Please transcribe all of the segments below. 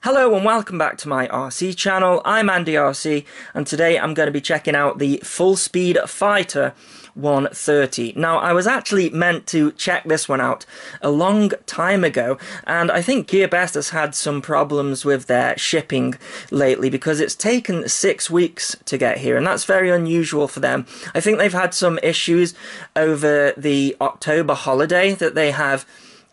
Hello and welcome back to my RC channel. I'm AndyRC and today I'm going to be checking out the Full Speed Fighter 130. Now, I was actually meant to check this one out a long time ago, and I think Gearbest has had some problems with their shipping lately because it's taken 6 weeks to get here, and that's very unusual for them. I think they've had some issues over the October holiday that they have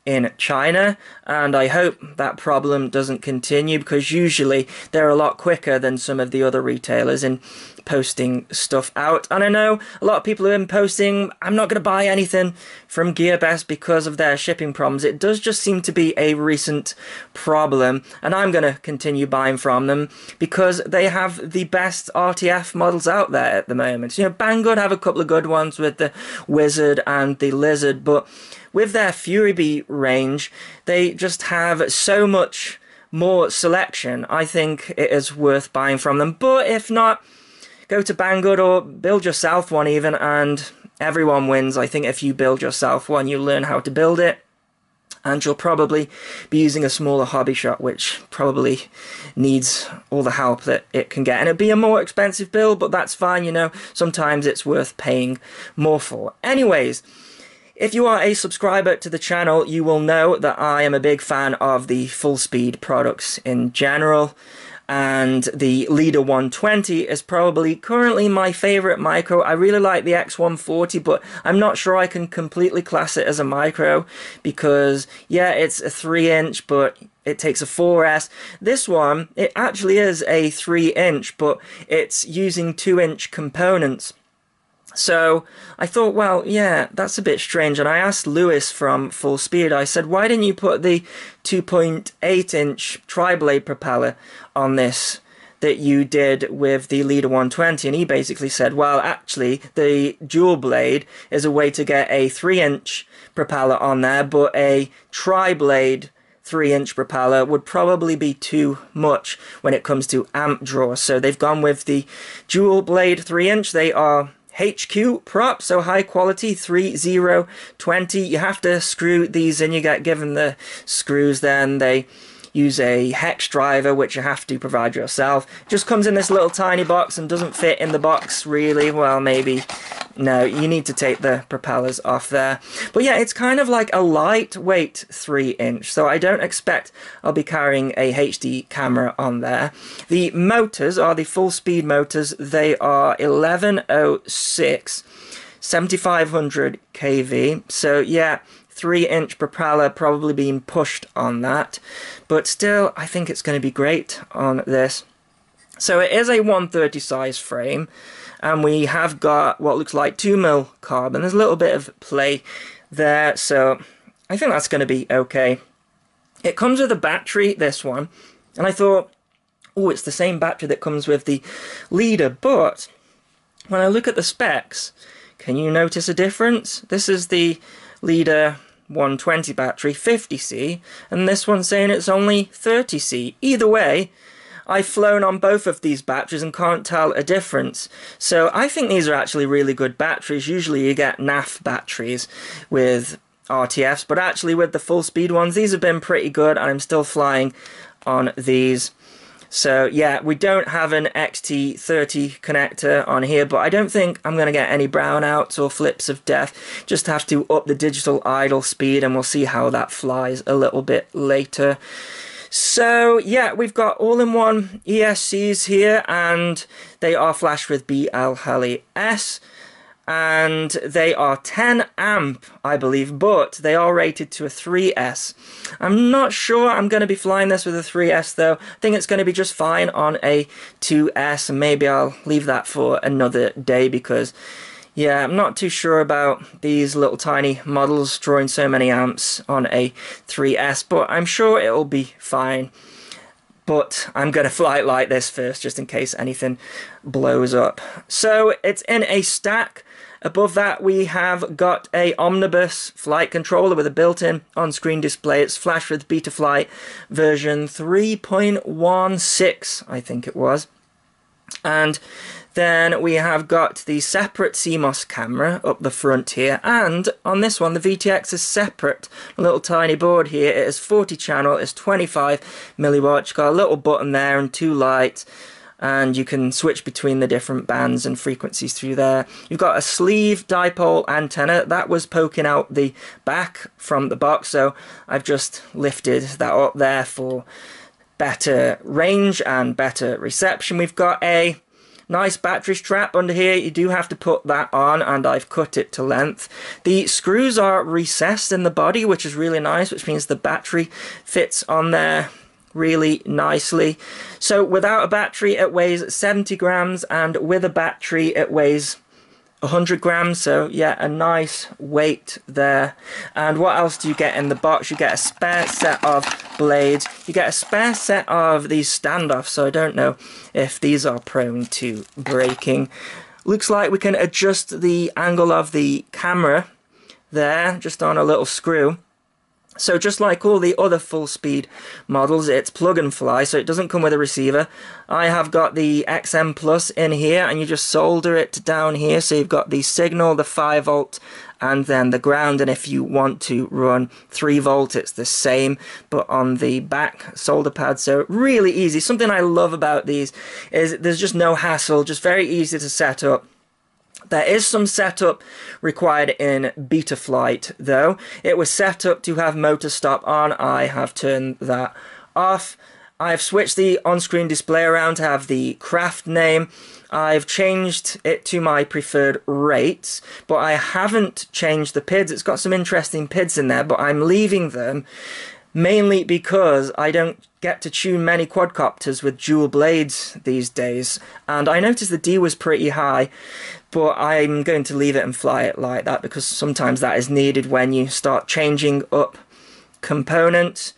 in China, and I hope that problem doesn't continue because usually they're a lot quicker than some of the other retailers in posting stuff out. And I know a lot of people have been posting, I'm not going to buy anything from Gearbest because of their shipping problems. It does just seem to be a recent problem, and I'm going to continue buying from them because they have the best RTF models out there at the moment. You know, Bandicoot have a couple of good ones with the Wizard and the Lizard, but with their Fury Bee range, they just have so much more selection. I think it is worth buying from them. But if not, go to Bandicoot or build yourself one even, and everyone wins. I think if you build yourself one, you learn how to build it, and you'll probably be using a smaller hobby shop, which probably needs all the help that it can get. And it'd be a more expensive build, but that's fine, you know. Sometimes it's worth paying more for. Anyways, if you are a subscriber to the channel, you will know that I am a big fan of the Full Speed products in general, and the Leader 120 is probably currently my favourite micro. I really like the X140, but I'm not sure I can completely class it as a micro because, yeah, it's a 3-inch, but it takes a 4S. This one, it actually is a 3-inch, but it's using 2-inch components. So I thought, well, yeah, that's a bit strange. And I asked Lewis from Full Speed, I said, why didn't you put the 2.8-inch tri-blade propeller on this that you did with the Leader 120? And he basically said, well, actually, the dual blade is a way to get a 3-inch propeller on there, but a tri-blade 3-inch propeller would probably be too much when it comes to amp draw. So they've gone with the dual blade 3-inch. They are HQ prop, so high quality, 3020. You have to screw these in. You get given the screws, then they use a hex driver, which you have to provide yourself. Just comes in this little tiny box and doesn't fit in the box really. Well, maybe. No, you need to take the propellers off there. But yeah, it's kind of like a lightweight 3-inch, so I don't expect I'll be carrying a HD camera on there. The motors are the Full Speed motors. They are 1106, 7500 kV. So yeah, 3-inch propeller probably being pushed on that, but still I think it's going to be great on this. So it is a 130 size frame, and we have got what looks like 2mm carbon. There's a little bit of play there, so I think that's going to be okay. It comes with a battery, this one, and I thought, oh, it's the same battery that comes with the Leader, but when I look at the specs, can you notice a difference? This is the Leader 120 battery, 50C, and this one's saying it's only 30C. Either way, I've flown on both of these batteries and can't tell a difference. So I think these are actually really good batteries. Usually you get NAF batteries with RTFs, but actually with the Full Speed ones, these have been pretty good, and I'm still flying on these. So yeah, we don't have an XT30 connector on here, but I don't think I'm going to get any brownouts or flips of death. Just have to up the digital idle speed, and we'll see how that flies a little bit later. So yeah, we've got all-in-one ESCs here, and they are flashed with BL Heli S, and they are 10 amp, I believe, but they are rated to a 3S. I'm not sure I'm going to be flying this with a 3S though. I think it's going to be just fine on a 2S, and maybe I'll leave that for another day because, yeah, I'm not too sure about these little tiny models drawing so many amps on a 3S, but I'm sure it'll be fine. But I'm going to fly it like this first, just in case anything blows up. So it's in a stack. Above that we have got a Omnibus flight controller with a built-in on-screen display. It's flashed with Betaflight version 3.16, I think it was. And then we have got the separate CMOS camera up the front here, and on this one the VTX is separate. A little tiny board here. It is 40 channel, it's 25 milliwatts, got a little button there and 2 lights, and you can switch between the different bands and frequencies through there. You've got a sleeve dipole antenna that was poking out the back from the box, so I've just lifted that up there for better range and better reception. We've got a nice battery strap under here. You do have to put that on, and I've cut it to length. The screws are recessed in the body, which is really nice, which means the battery fits on there really nicely. So without a battery it weighs 70 grams, and with a battery it weighs 100 grams, so yeah, a nice weight there. And what else do you get in the box? You get a spare set of blades, you get a spare set of these standoffs, so I don't know if these are prone to breaking. Looks like we can adjust the angle of the camera there, just on a little screw. So just like all the other full speed models, it's plug and fly, so it doesn't come with a receiver. I have got the XM Plus in here, and you just solder it down here, so you've got the signal, the 5 volt, and then the ground. And if you want to run 3 volt, it's the same, but on the back solder pad. So really easy. Something I love about these is there's just no hassle, just very easy to set up. There is some setup required in Betaflight though. It was set up to have motor stop on. I have turned that off. I've switched the on-screen display around to have the craft name. I've changed it to my preferred rates, but I haven't changed the PIDs. It's got some interesting PIDs in there, but I'm leaving them mainly because I don't get to tune many quadcopters with dual blades these days. And I noticed the D was pretty high, but I'm going to leave it and fly it like that, because sometimes that is needed when you start changing up components.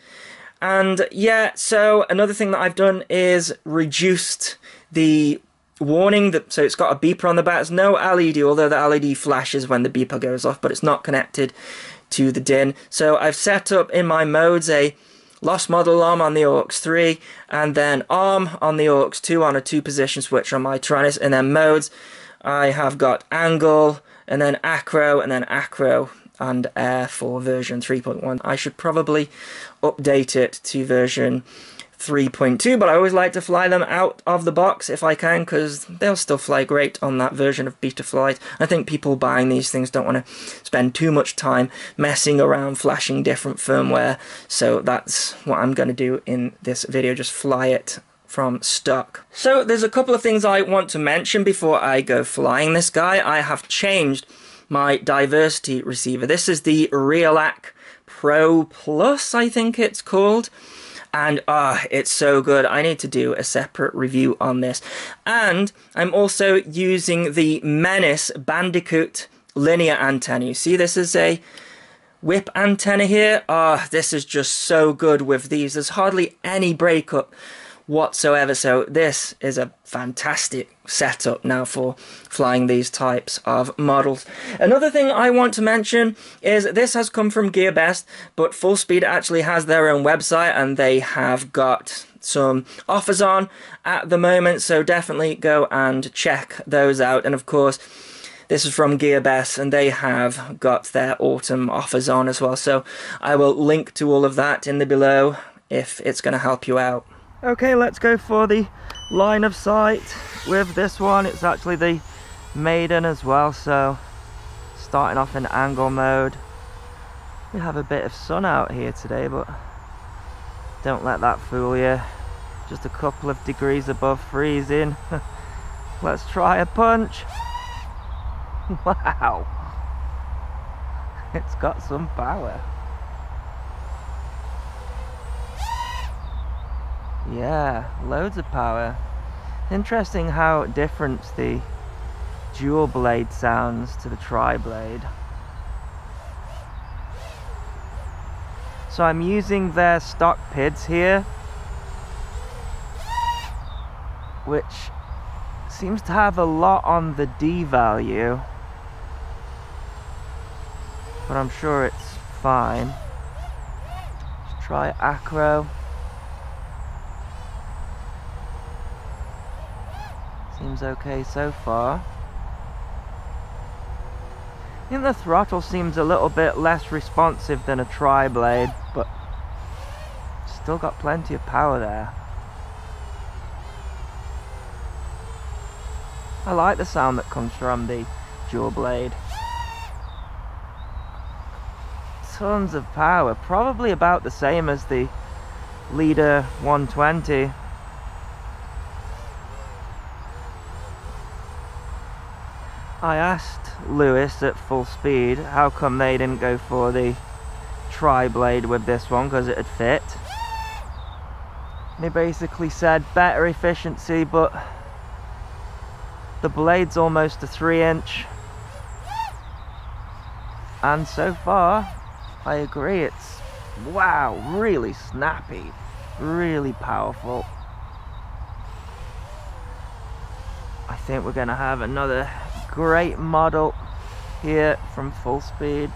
And yeah, so another thing that I've done is reduced the warning, so it's got a beeper on the back. There's no LED, although the LED flashes when the beeper goes off, but it's not connected to the DIN. So I've set up in my modes a lost model arm on the aux 3, and then arm on the aux 2 on a 2-position switch on my Tyrannus. And then modes, I have got angle, and then acro, and air for version 3.1. I should probably update it to version 3.2, but I always like to fly them out of the box if I can, because they'll still fly great on that version of Betaflight. I think people buying these things don't want to spend too much time messing around flashing different firmware, so that's what I'm going to do in this video, just fly it from stock. So there's a couple of things I want to mention before I go flying this guy. I have changed my diversity receiver. This is the Realacc Pro Plus, I think it's called. And it's so good. I need to do a separate review on this. And I'm also using the Menace Bandicoot linear antenna. You see, this is a whip antenna here. This is just so good with these. There's hardly any breakup whatsoever, so this is a fantastic setup now for flying these types of models. Another thing I want to mention is this has come from Gearbest, but Full Speed actually has their own website, and they have got some offers on at the moment, so definitely go and check those out. And of course, this is from Gearbest, and they have got their autumn offers on as well, so I will link to all of that in the below if it's going to help you out. Okay, let's go for the line of sight with this one. It's actually the maiden as well, so starting off in angle mode. We have a bit of sun out here today, but don't let that fool you. Just a couple of degrees above freezing. Let's try a punch. Wow, it's got some power. Yeah, loads of power. Interesting how different the dual blade sounds to the tri-blade. So I'm using their stock PIDs here, which seems to have a lot on the D value, but I'm sure it's fine. Let's try acro. Seems okay so far. I think the throttle seems a little bit less responsive than a tri-blade, but still got plenty of power there. I like the sound that comes from the dual blade. Tons of power, probably about the same as the Leader 120. I asked Lewis at Full Speed how come they didn't go for the tri-blade with this one, because it'd fit. And he basically said better efficiency, but the blade's almost a 3-inch. And so far, I agree, it's, wow, really snappy, really powerful. I think we're going to have another great model here from Full Speed.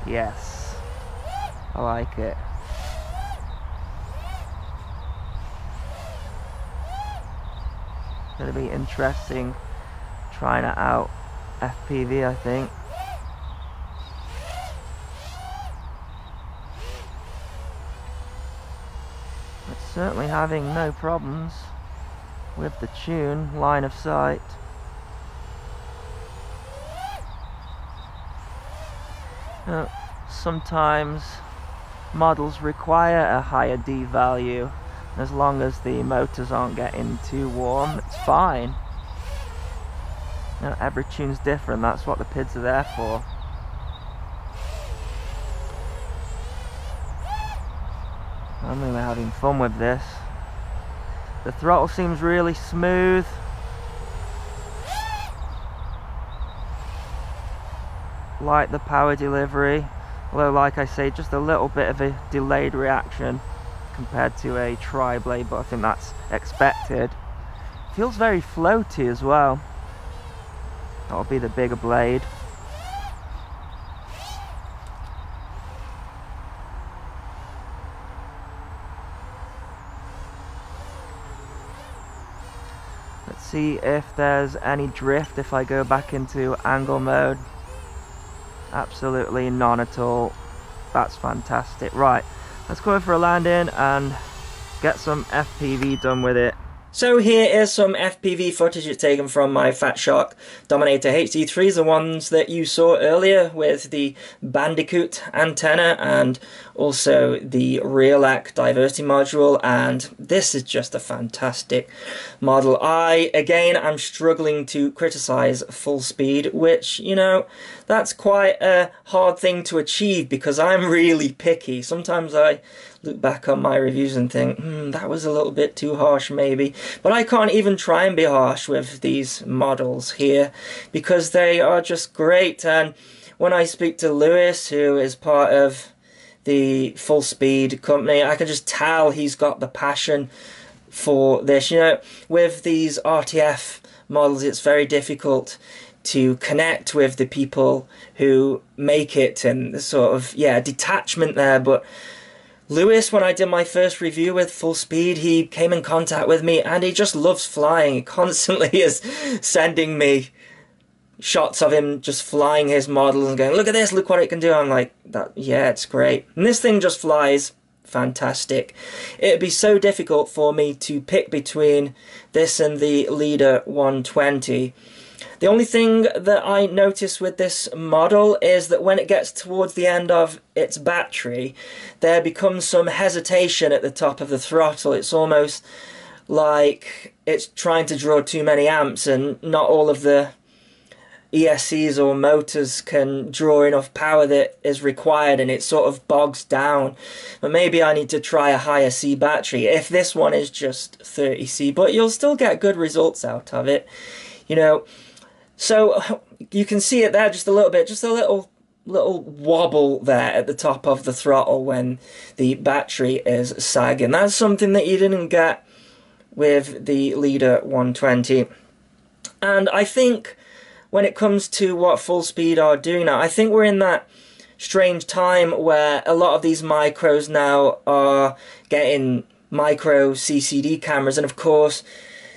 Yes, I like it. Going to be interesting trying it out FPV, I think. It's certainly having no problems with the tune, line of sight. Sometimes models require a higher D value. As long as the motors aren't getting too warm, it's fine. Every tune's different, that's what the PIDs are there for. I'm really having fun with this. The throttle seems really smooth. Like the power delivery, although like I say, just a little bit of a delayed reaction compared to a tri-blade, but I think that's expected. Feels very floaty as well. That'll be the bigger blade. Let's see if there's any drift if I go back into angle mode. Absolutely none at all. That's fantastic. Right, let's go for a landing and get some FPV done with it. So here is some FPV footage taken from my Fatshark Dominator HD3s, the ones that you saw earlier with the Bandicoot antenna and also the Realacc diversity module, and this is just a fantastic model. Again, I'm struggling to criticize Full Speed, which, you know, that's quite a hard thing to achieve because I'm really picky. Sometimes I look back on my reviews and think, that was a little bit too harsh maybe. But I can't even try and be harsh with these models here because they are just great. And when I speak to Lewis, who is part of the Full Speed company, I can just tell he's got the passion for this. You know, with these RTF models, it's very difficult to connect with the people who make it and the sort of, detachment there. But Lewis, when I did my first review with Full Speed, he came in contact with me and he just loves flying. He constantly is sending me shots of him just flying his model and going, look at this, look what it can do. I'm like, yeah, it's great. And this thing just flies fantastic. It'd be so difficult for me to pick between this and the Leader 120. The only thing that I notice with this model is that when it gets towards the end of its battery, there becomes some hesitation at the top of the throttle. It's almost like it's trying to draw too many amps and not all of the ESCs or motors can draw enough power that is required and it sort of bogs down. But maybe I need to try a higher C battery if this one is just 30C, but you'll still get good results out of it, you know. So you can see it there just a little bit, just a little wobble there at the top of the throttle when the battery is sagging. That's something that you didn't get with the Leader 120. And I think when it comes to what Full Speed are doing now, I think we're in that strange time where a lot of these micros now are getting micro CCD cameras, and of course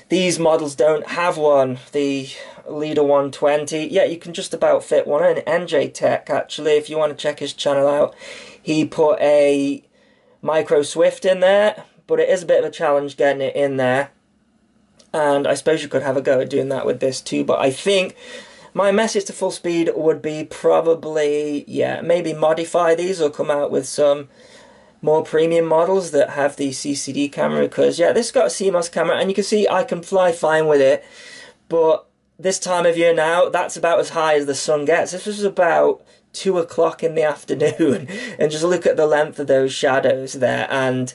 these models don't have one. The Leader 120, yeah, you can just about fit one in. NJ Tech, actually, if you want to check his channel out, he put a micro Swift in there, but it is a bit of a challenge getting it in there, and I suppose you could have a go at doing that with this too. But I think my message to Full Speed would be probably, yeah, maybe modify these or come out with some more premium models that have the CCD camera, because yeah, this got a CMOS camera and you can see I can fly fine with it, but this time of year now, that's about as high as the sun gets. This was about 2 o'clock in the afternoon, and just look at the length of those shadows there, and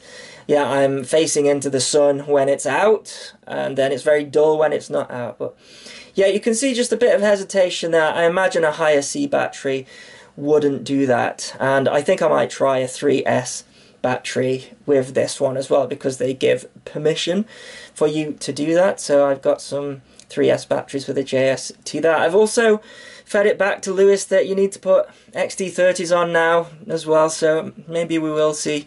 yeah, I'm facing into the sun when it's out, and then it's very dull when it's not out. But yeah, you can see just a bit of hesitation there. I imagine a higher C battery wouldn't do that, and I think I might try a 3S battery with this one as well, because they give permission for you to do that. So I've got some 3S batteries with a JST there. I've also fed it back to Lewis that you need to put XT30s on now as well, so maybe we will see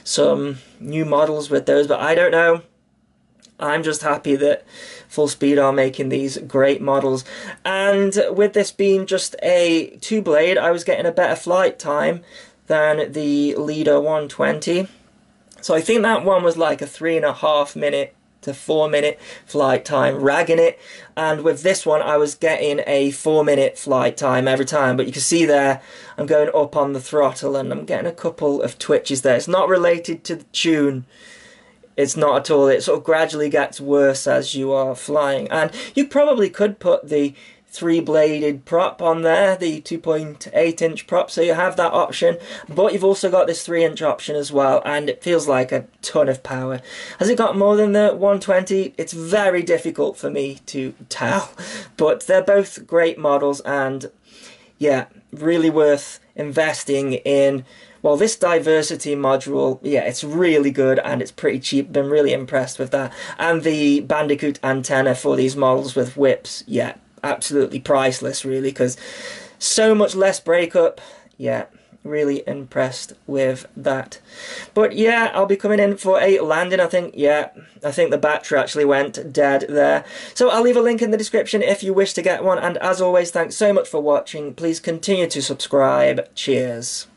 some new models with those, but I don't know. I'm just happy that Full Speed are making these great models, and with this being just a 2-blade, I was getting a better flight time than the Leader 120. So I think that one was like a 3.5 minute to 4 minute flight time, ragging it, and with this one I was getting a 4 minute flight time every time. But you can see there I'm going up on the throttle and I'm getting a couple of twitches there. It's not related to the tune, it's not at all. It sort of gradually gets worse as you are flying, and you probably could put the 3-bladed prop on there, the 2.8 inch prop, so you have that option, but you've also got this 3-inch option as well, and it feels like a ton of power. Has it got more than the 120? It's very difficult for me to tell, but they're both great models, and yeah, really worth investing in. Well, this diversity module, yeah, it's really good and it's pretty cheap. Been really impressed with that. And the Bandicoot antenna for these models with whips, yeah, absolutely priceless, really, because so much less breakup. Yeah, really impressed with that. But yeah, I'll be coming in for a landing, I think. Yeah, I think the battery actually went dead there. So I'll leave a link in the description if you wish to get one. And as always, thanks so much for watching. Please continue to subscribe. Cheers.